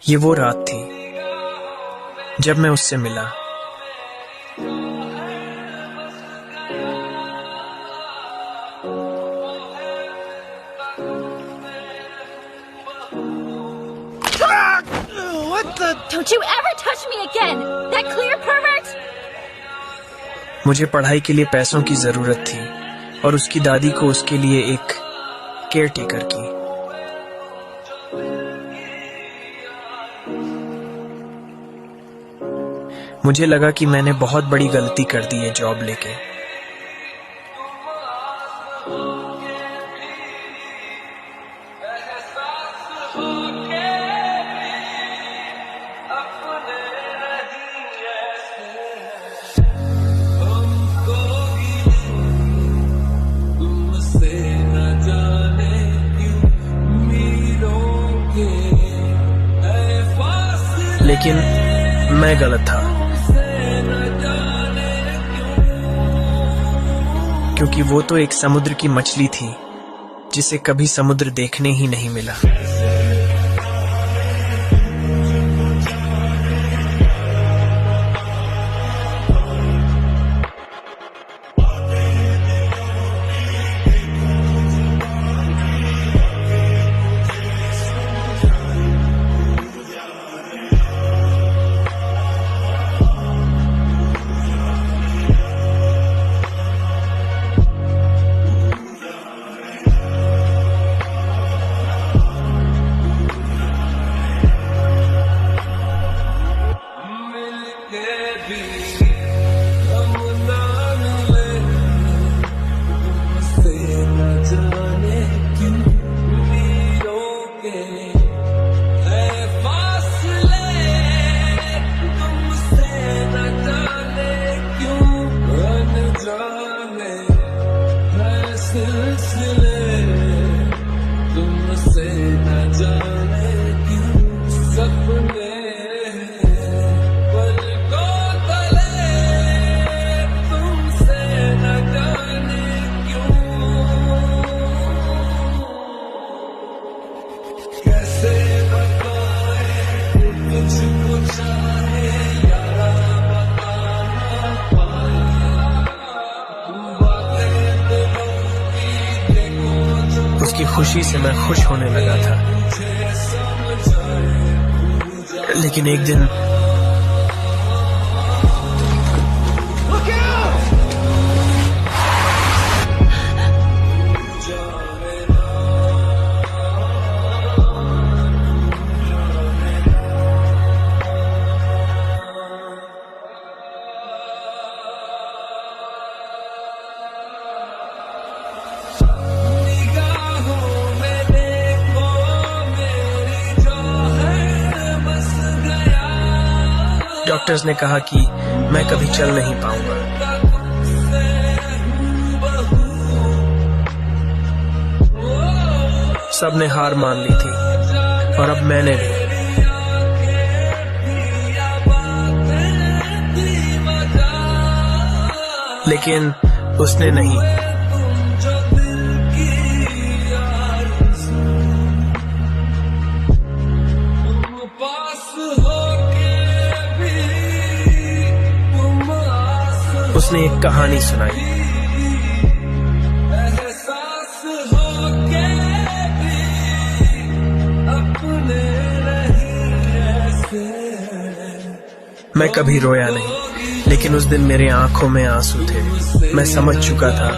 ये वो रात थी जब मैं उससे मिला। What the? Don't you ever touch me again! That clear, pervert? मुझे पढ़ाई के लिए पैसों की जरूरत थी और उसकी दादी को उसके लिए एक केयरटेकर की। मुझे लगा कि मैंने बहुत बड़ी गलती कर दी है जॉब लेके। लेकिन मैं गलत था, क्योंकि वो तो एक समुद्र की मछली थी जिसे कभी समुद्र देखने ही नहीं मिला। उसकी खुशी से मैं खुश होने लगा था, लेकिन एक दिन डॉक्टर्स ने कहा कि मैं कभी चल नहीं पाऊंगा। सबने हार मान ली थी और अब मैंने भी। लेकिन उसने नहीं। उसने एक कहानी सुनाई। मैं कभी रोया नहीं, लेकिन उस दिन मेरे आंखों में आंसू थे। मैं समझ चुका था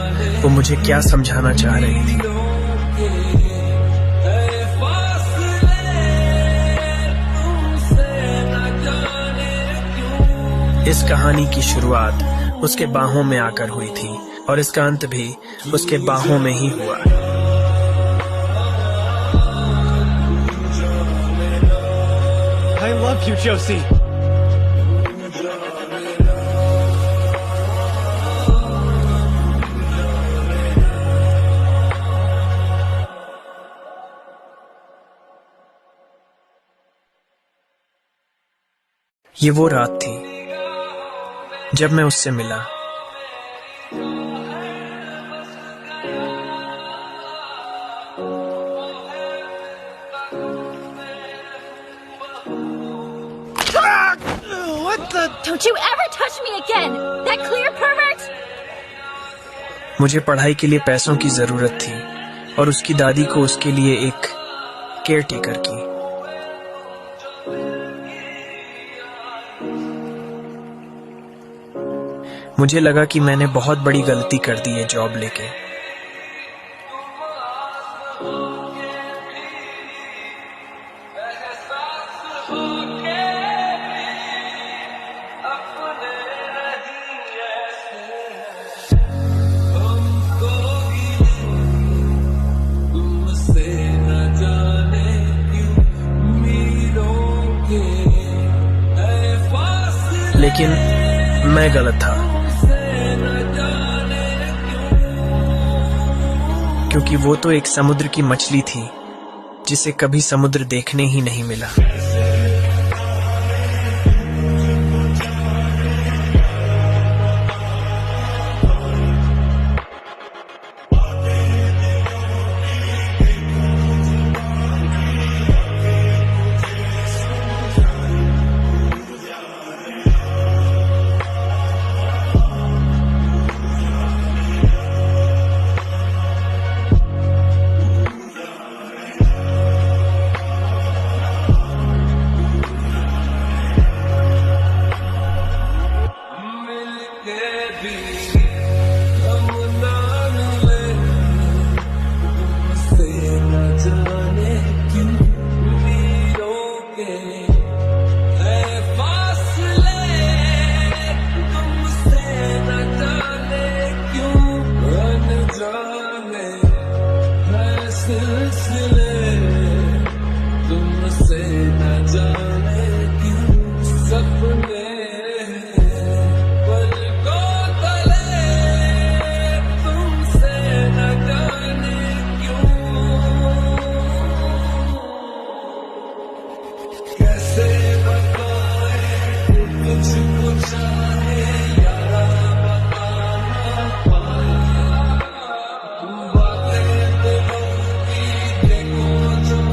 वो मुझे क्या समझाना चाह रही थी। इस कहानी की शुरुआत उसके बाहों में आकर हुई थी और इसका अंत भी उसके बाहों में ही हुआ। I love you, Josie. ये वो रात थी जब मैं उससे मिला। What the? Don't you ever touch me again! That clear, pervert? मुझे पढ़ाई के लिए पैसों की जरूरत थी और उसकी दादी को उसके लिए एक केयरटेकर की। मुझे लगा कि मैंने बहुत बड़ी गलती कर दी है जॉब लेके। लेकिन मैं गलत था, क्योंकि वो तो एक समुद्र की मछली थी जिसे कभी समुद्र देखने ही नहीं मिला।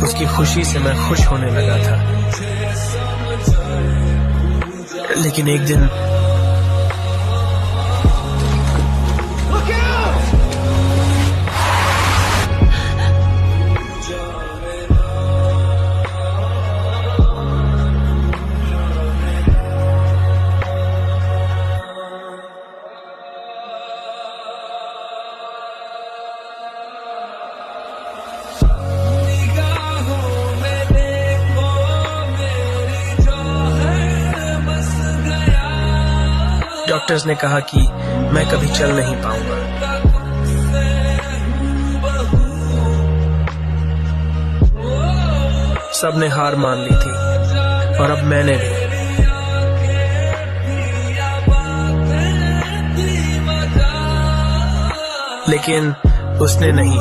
उसकी खुशी से मैं खुश होने लगा था, लेकिन एक दिन Look out! डॉक्टर्स ने कहा कि मैं कभी चल नहीं पाऊंगा। सबने हार मान ली थी और अब मैंने भी। लेकिन उसने नहीं।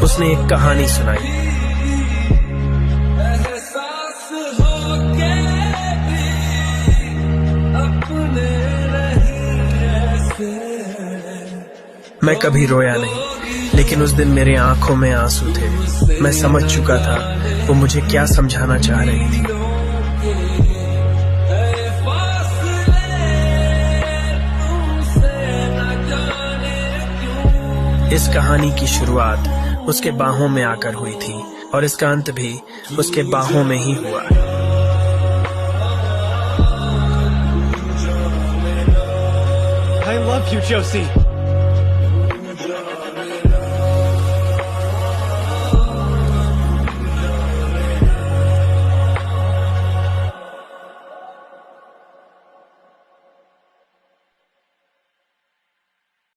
उसने एक कहानी सुनाई। मैं कभी रोया नहीं, लेकिन उस दिन मेरे आंखों में आंसू थे। मैं समझ चुका था वो मुझे क्या समझाना चाह रही थी। इस कहानी की शुरुआत उसके बाहों में आकर हुई थी और इसका अंत भी उसके बाहों में ही हुआ। I love you, Josie.